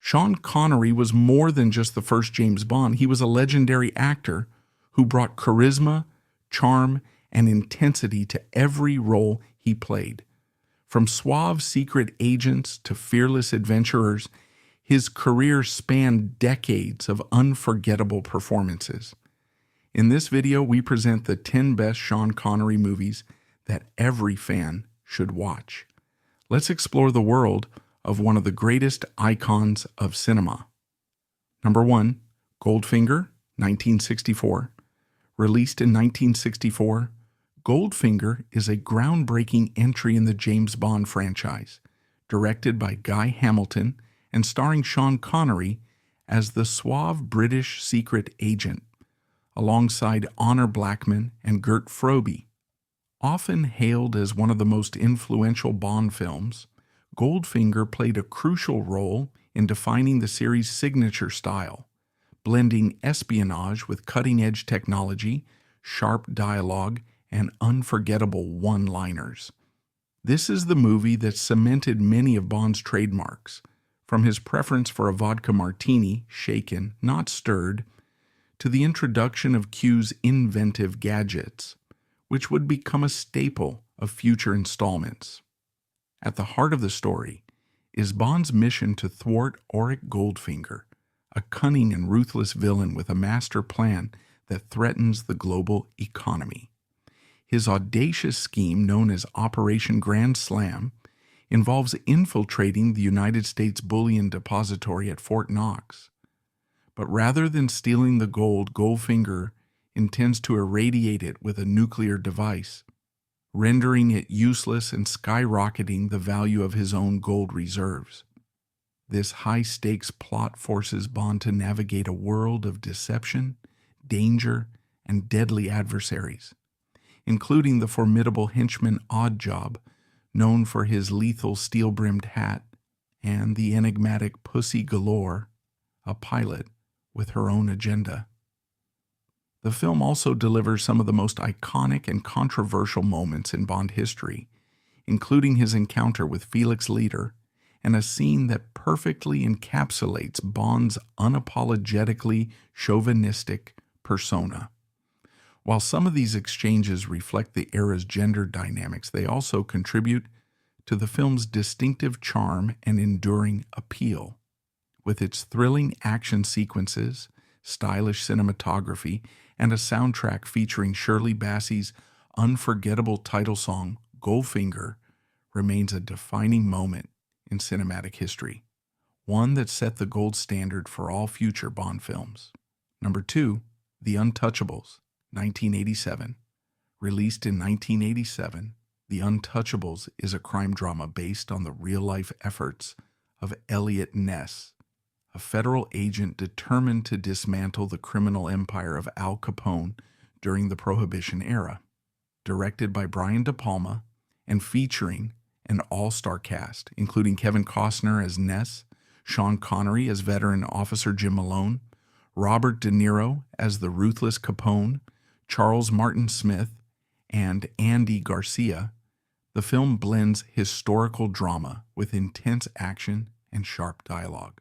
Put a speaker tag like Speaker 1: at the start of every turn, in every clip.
Speaker 1: Sean Connery was more than just the first James Bond. He was a legendary actor who brought charisma, charm, and intensity to every role he played. From suave secret agents to fearless adventurers, his career spanned decades of unforgettable performances. In this video, we present the 10 best Sean Connery movies that every fan should watch. Let's explore the world of one of the greatest icons of cinema. Number 1, Goldfinger, 1964. Released in 1964, Goldfinger is a groundbreaking entry in the James Bond franchise, directed by Guy Hamilton and starring Sean Connery as the suave British secret agent, alongside Honor Blackman and Gert Frobe. Often hailed as one of the most influential Bond films, Goldfinger played a crucial role in defining the series' signature style, blending espionage with cutting-edge technology, sharp dialogue, and unforgettable one-liners. This is the movie that cemented many of Bond's trademarks, from his preference for a vodka martini, shaken, not stirred, to the introduction of Q's inventive gadgets, which would become a staple of future installments. At the heart of the story is Bond's mission to thwart Auric Goldfinger, a cunning and ruthless villain with a master plan that threatens the global economy. His audacious scheme, known as Operation Grand Slam, involves infiltrating the United States Bullion Depository at Fort Knox. But rather than stealing the gold, Goldfinger intends to irradiate it with a nuclear device, rendering it useless and skyrocketing the value of his own gold reserves. This high-stakes plot forces Bond to navigate a world of deception, danger, and deadly adversaries, including the formidable henchman Oddjob, known for his lethal steel-brimmed hat, and the enigmatic Pussy Galore, a pilot with her own agenda. The film also delivers some of the most iconic and controversial moments in Bond history, including his encounter with Felix Leiter, and a scene that perfectly encapsulates Bond's unapologetically chauvinistic persona. While some of these exchanges reflect the era's gender dynamics, they also contribute to the film's distinctive charm and enduring appeal. With its thrilling action sequences, stylish cinematography, and a soundtrack featuring Shirley Bassey's unforgettable title song, Goldfinger, remains a defining moment in cinematic history, one that set the gold standard for all future Bond films. Number 2, The Untouchables, 1987. Released in 1987, The Untouchables is a crime drama based on the real-life efforts of Elliot Ness, a federal agent determined to dismantle the criminal empire of Al Capone during the Prohibition era. Directed by Brian De Palma and featuring an all-star cast, including Kevin Costner as Ness, Sean Connery as veteran officer Jim Malone, Robert De Niro as the ruthless Capone, Charles Martin Smith, and Andy Garcia, the film blends historical drama with intense action and sharp dialogue.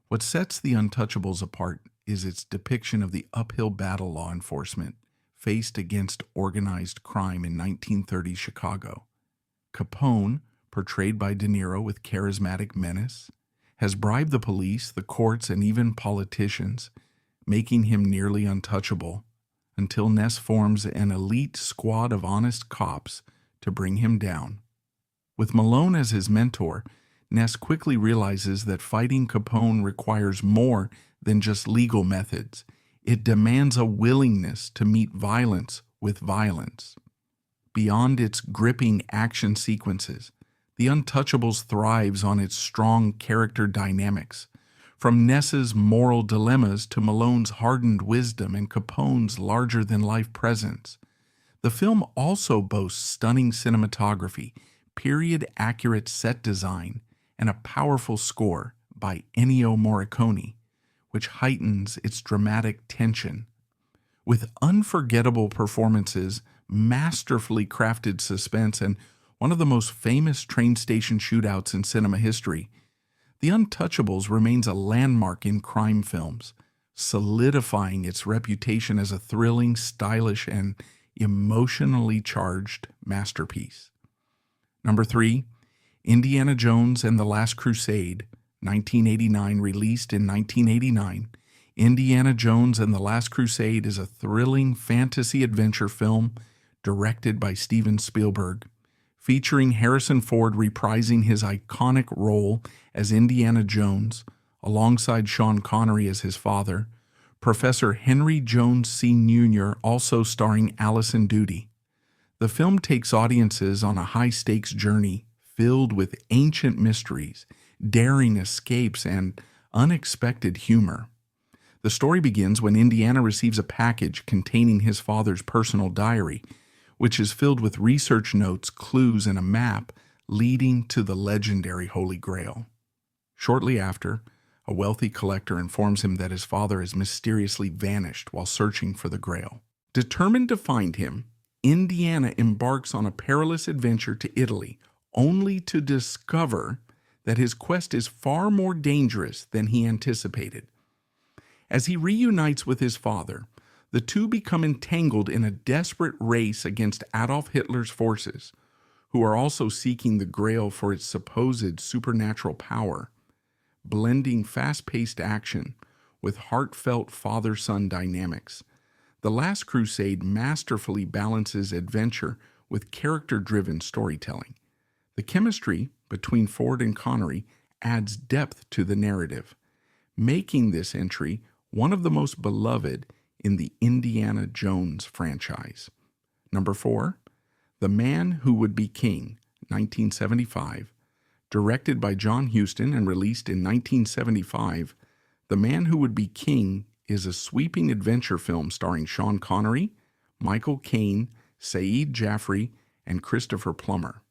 Speaker 1: What sets The Untouchables apart is its depiction of the uphill battle law enforcement faced against organized crime in 1930s Chicago. Capone, portrayed by De Niro with charismatic menace, has bribed the police, the courts, and even politicians, making him nearly untouchable, until Ness forms an elite squad of honest cops to bring him down. With Malone as his mentor, Ness quickly realizes that fighting Capone requires more than just legal methods. It demands a willingness to meet violence with violence. Beyond its gripping action sequences, The Untouchables thrives on its strong character dynamics, from Ness's moral dilemmas to Malone's hardened wisdom and Capone's larger-than-life presence. The film also boasts stunning cinematography, period-accurate set design, and a powerful score by Ennio Morricone, which heightens its dramatic tension. With unforgettable performances, masterfully crafted suspense, and one of the most famous train station shootouts in cinema history, The Untouchables remains a landmark in crime films, solidifying its reputation as a thrilling, stylish, and emotionally charged masterpiece. Number 3, Indiana Jones and the Last Crusade, 1989, released in 1989. Indiana Jones and the Last Crusade is a thrilling fantasy adventure film directed by Steven Spielberg, featuring Harrison Ford reprising his iconic role as Indiana Jones, alongside Sean Connery as his father, Professor Henry Jones Sr. also starring Allison Doody. The film takes audiences on a high-stakes journey filled with ancient mysteries, daring escapes, and unexpected humor. The story begins when Indiana receives a package containing his father's personal diary, which is filled with research notes, clues, and a map leading to the legendary Holy Grail. Shortly after, a wealthy collector informs him that his father has mysteriously vanished while searching for the Grail. Determined to find him, Indiana embarks on a perilous adventure to Italy, only to discover that his quest is far more dangerous than he anticipated. As he reunites with his father, the two become entangled in a desperate race against Adolf Hitler's forces, who are also seeking the Grail for its supposed supernatural power, blending fast-paced action with heartfelt father-son dynamics. The Last Crusade masterfully balances adventure with character-driven storytelling. The chemistry between Ford and Connery adds depth to the narrative, making this entry one of the most beloved in the Indiana Jones franchise. Number 4, The Man Who Would Be King, 1975. Directed by John Huston and released in 1975, The Man Who Would Be King is a sweeping adventure film starring Sean Connery, Michael Caine, Saeed Jaffrey, and Christopher Plummer.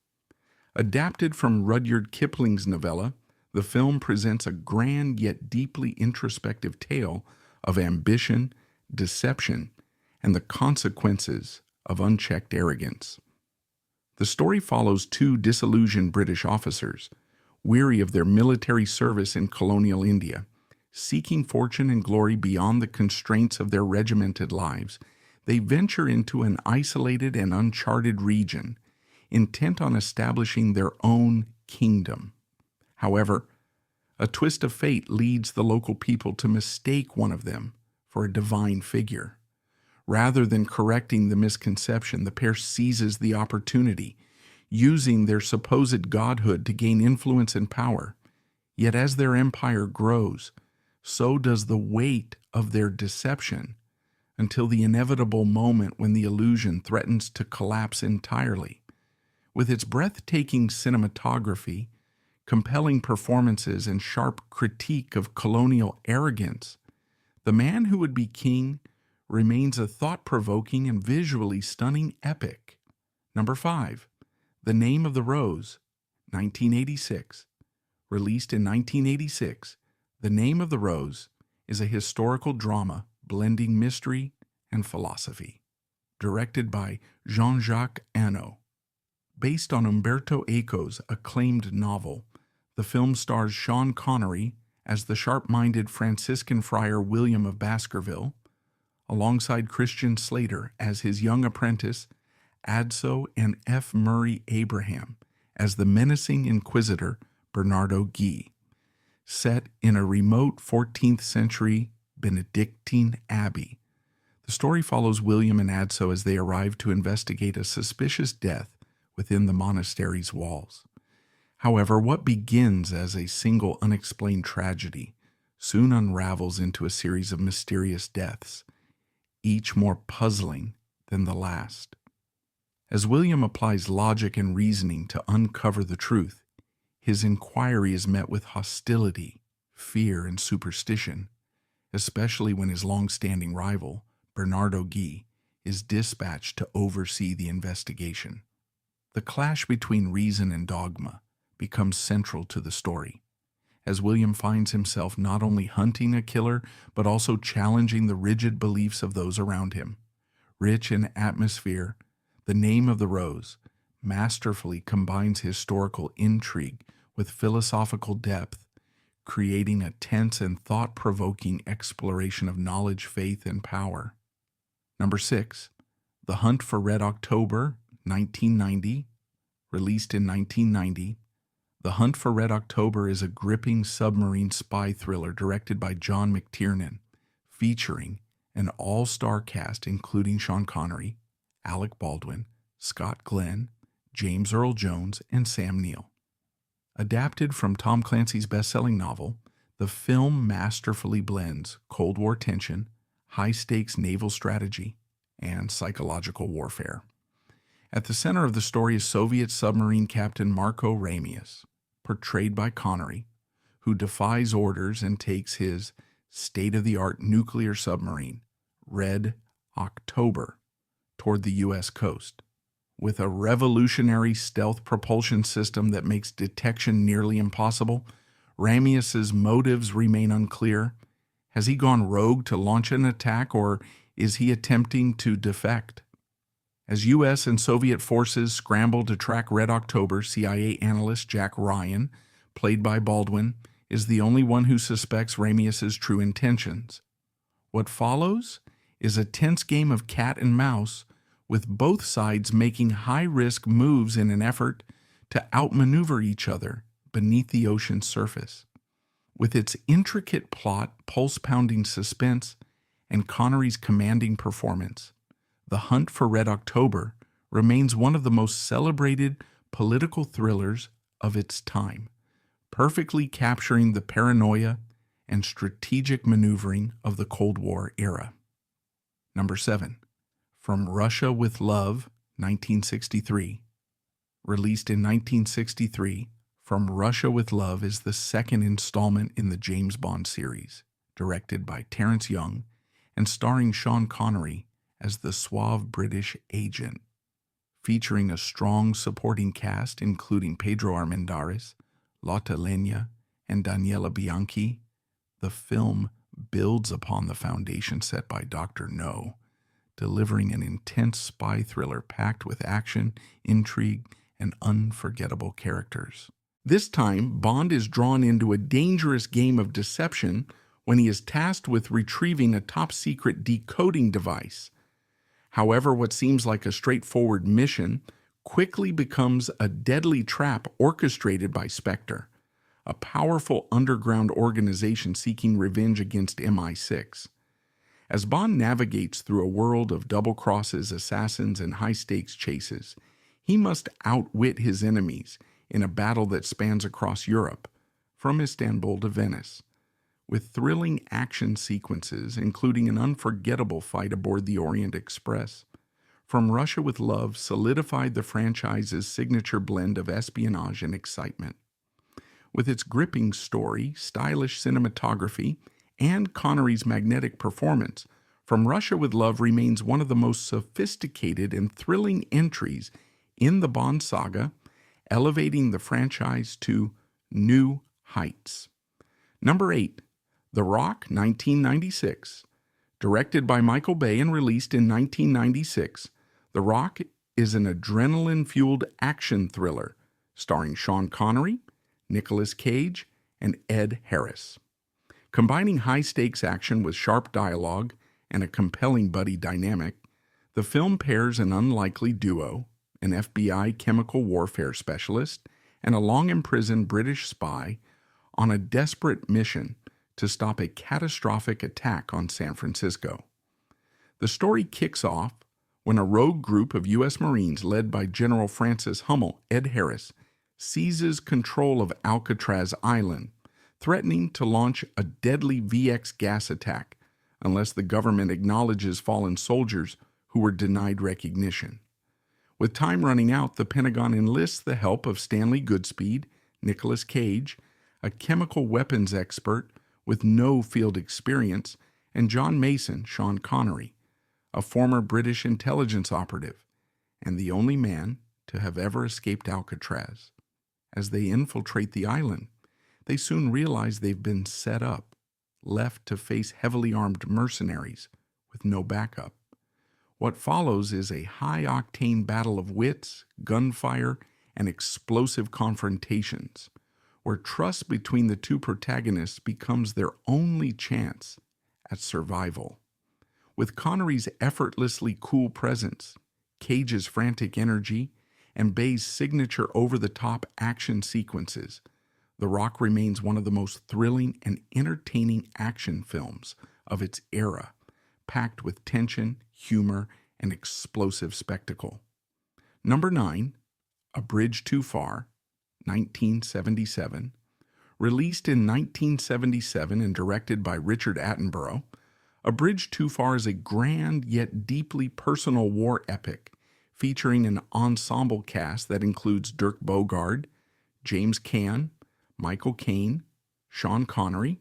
Speaker 1: Adapted from Rudyard Kipling's novella, the film presents a grand yet deeply introspective tale of ambition, deception, and the consequences of unchecked arrogance. The story follows two disillusioned British officers, weary of their military service in colonial India, seeking fortune and glory beyond the constraints of their regimented lives. They venture into an isolated and uncharted region, intent on establishing their own kingdom. However, a twist of fate leads the local people to mistake one of them for a divine figure. Rather than correcting the misconception, the pair seizes the opportunity, using their supposed godhood to gain influence and power. Yet as their empire grows, so does the weight of their deception, until the inevitable moment when the illusion threatens to collapse entirely. With its breathtaking cinematography, compelling performances, and sharp critique of colonial arrogance, The Man Who Would Be King remains a thought-provoking and visually stunning epic. Number 5, The Name of the Rose, 1986. Released in 1986, The Name of the Rose is a historical drama blending mystery and philosophy. Directed by Jean-Jacques Annaud. Based on Umberto Eco's acclaimed novel, the film stars Sean Connery as the sharp-minded Franciscan friar William of Baskerville, alongside Christian Slater as his young apprentice, Adso, and F. Murray Abraham as the menacing inquisitor Bernardo Guy. Set in a remote 14th century Benedictine abbey, the story follows William and Adso as they arrive to investigate a suspicious death within the monastery's walls. However, what begins as a single unexplained tragedy soon unravels into a series of mysterious deaths, each more puzzling than the last. As William applies logic and reasoning to uncover the truth, his inquiry is met with hostility, fear, and superstition, especially when his long-standing rival, Bernardo Guy, is dispatched to oversee the investigation. The clash between reason and dogma becomes central to the story, as William finds himself not only hunting a killer, but also challenging the rigid beliefs of those around him. Rich in atmosphere, The Name of the Rose masterfully combines historical intrigue with philosophical depth, creating a tense and thought-provoking exploration of knowledge, faith, and power. Number 6, The Hunt for Red October, 1990, released in 1990. The Hunt for Red October is a gripping submarine spy thriller directed by John McTiernan, featuring an all-star cast including Sean Connery, Alec Baldwin, Scott Glenn, James Earl Jones, and Sam Neill. Adapted from Tom Clancy's best-selling novel, the film masterfully blends Cold War tension, high-stakes naval strategy, and psychological warfare. At the center of the story is Soviet submarine captain Marko Ramius, portrayed by Connery, who defies orders and takes his state-of-the-art nuclear submarine, Red October, toward the U.S. coast. With a revolutionary stealth propulsion system that makes detection nearly impossible, Ramius's motives remain unclear. Has he gone rogue to launch an attack, or is he attempting to defect? As U.S. and Soviet forces scramble to track Red October, CIA analyst Jack Ryan, played by Baldwin, is the only one who suspects Ramius's true intentions. What follows is a tense game of cat and mouse, with both sides making high-risk moves in an effort to outmaneuver each other beneath the ocean's surface. With its intricate plot, pulse-pounding suspense, and Connery's commanding performance, The Hunt for Red October remains one of the most celebrated political thrillers of its time, perfectly capturing the paranoia and strategic maneuvering of the Cold War era. Number 7, From Russia with Love, 1963. Released in 1963, From Russia with Love is the second installment in the James Bond series, directed by Terence Young and starring Sean Connery as the suave British agent. Featuring a strong supporting cast including Pedro Armendáriz, Lotte Lenya, and Daniela Bianchi, the film builds upon the foundation set by Dr. No, delivering an intense spy thriller packed with action, intrigue, and unforgettable characters. This time, Bond is drawn into a dangerous game of deception when he is tasked with retrieving a top-secret decoding device. However, what seems like a straightforward mission quickly becomes a deadly trap orchestrated by Spectre, a powerful underground organization seeking revenge against MI6. As Bond navigates through a world of double-crosses, assassins, and high-stakes chases, he must outwit his enemies in a battle that spans across Europe, from Istanbul to Venice, with thrilling action sequences, including an unforgettable fight aboard the Orient Express. From Russia with Love solidified the franchise's signature blend of espionage and excitement. With its gripping story, stylish cinematography, and Connery's magnetic performance, From Russia with Love remains one of the most sophisticated and thrilling entries in the Bond saga, elevating the franchise to new heights. Number 8, The Rock, 1996. Directed by Michael Bay and released in 1996, The Rock is an adrenaline-fueled action thriller starring Sean Connery, Nicolas Cage, and Ed Harris. Combining high-stakes action with sharp dialogue and a compelling buddy dynamic, the film pairs an unlikely duo, an FBI chemical warfare specialist and a long-imprisoned British spy, on a desperate mission to stop a catastrophic attack on San Francisco. The story kicks off when a rogue group of U.S. Marines led by General Francis Hummel, Ed Harris, seizes control of Alcatraz Island, threatening to launch a deadly VX gas attack unless the government acknowledges fallen soldiers who were denied recognition. With time running out, the Pentagon enlists the help of Stanley Goodspeed, Nicolas Cage, a chemical weapons expert with no field experience, and John Mason, Sean Connery, a former British intelligence operative, and the only man to have ever escaped Alcatraz. As they infiltrate the island, they soon realize they've been set up, left to face heavily armed mercenaries with no backup. What follows is a high-octane battle of wits, gunfire, and explosive confrontations, where trust between the two protagonists becomes their only chance at survival. With Connery's effortlessly cool presence, Cage's frantic energy, and Bay's signature over-the-top action sequences, The Rock remains one of the most thrilling and entertaining action films of its era, packed with tension, humor, and explosive spectacle. Number 9, A Bridge Too Far, 1977. Released in 1977 and directed by Richard Attenborough, A Bridge Too Far is a grand yet deeply personal war epic featuring an ensemble cast that includes Dirk Bogarde, James Caan, Michael Caine, Sean Connery,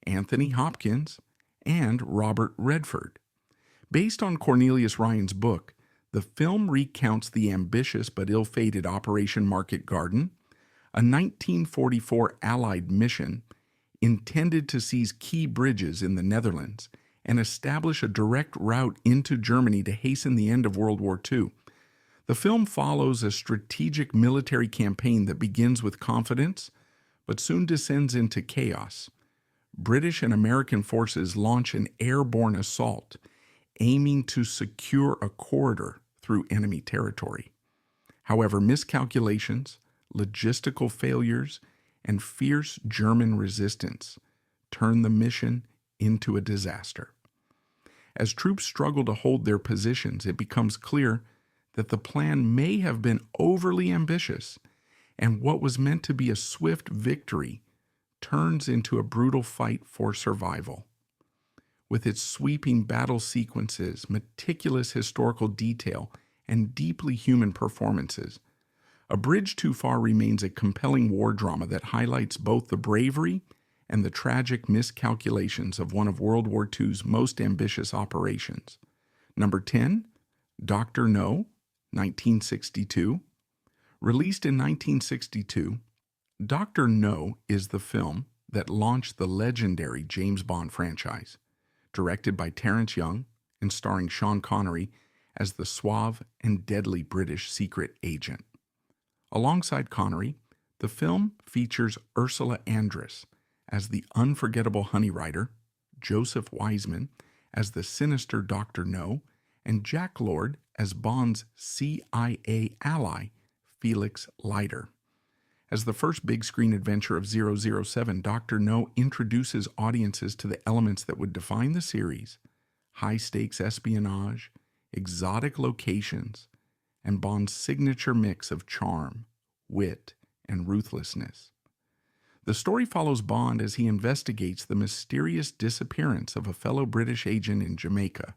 Speaker 1: Anthony Hopkins, and Robert Redford. Based on Cornelius Ryan's book, the film recounts the ambitious but ill-fated Operation Market Garden, a 1944 Allied mission intended to seize key bridges in the Netherlands and establish a direct route into Germany to hasten the end of World War II. The film follows a strategic military campaign that begins with confidence, but soon descends into chaos. British and American forces launch an airborne assault, aiming to secure a corridor through enemy territory. However, miscalculations, logistical failures, and fierce German resistance turn the mission into a disaster. As troops struggle to hold their positions, it becomes clear that the plan may have been overly ambitious, and what was meant to be a swift victory turns into a brutal fight for survival. With its sweeping battle sequences, meticulous historical detail, and deeply human performances, A Bridge Too Far remains a compelling war drama that highlights both the bravery and the tragic miscalculations of one of World War II's most ambitious operations. Number 10, Dr. No, 1962. Released in 1962, Dr. No is the film that launched the legendary James Bond franchise, directed by Terence Young and starring Sean Connery as the suave and deadly British secret agent. Alongside Connery, the film features Ursula Andress as the unforgettable honey rider, Joseph Wiseman as the sinister Dr. No, and Jack Lord as Bond's CIA ally, Felix Leiter. As the first big-screen adventure of 007, Dr. No introduces audiences to the elements that would define the series: high-stakes espionage, exotic locations, and Bond's signature mix of charm, wit, and ruthlessness. The story follows Bond as he investigates the mysterious disappearance of a fellow British agent in Jamaica,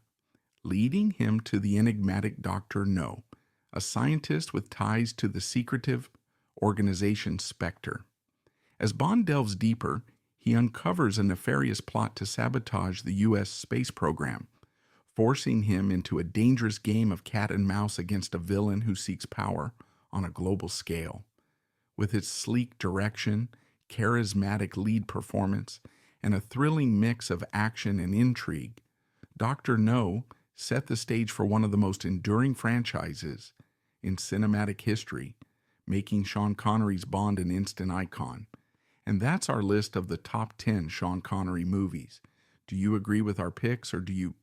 Speaker 1: leading him to the enigmatic Dr. No, a scientist with ties to the secretive organization Spectre. As Bond delves deeper, he uncovers a nefarious plot to sabotage the U.S. space program, forcing him into a dangerous game of cat and mouse against a villain who seeks power on a global scale. With its sleek direction, charismatic lead performance, and a thrilling mix of action and intrigue, Dr. No set the stage for one of the most enduring franchises in cinematic history, making Sean Connery's Bond an instant icon. And that's our list of the top 10 Sean Connery movies. Do you agree with our picks, or do you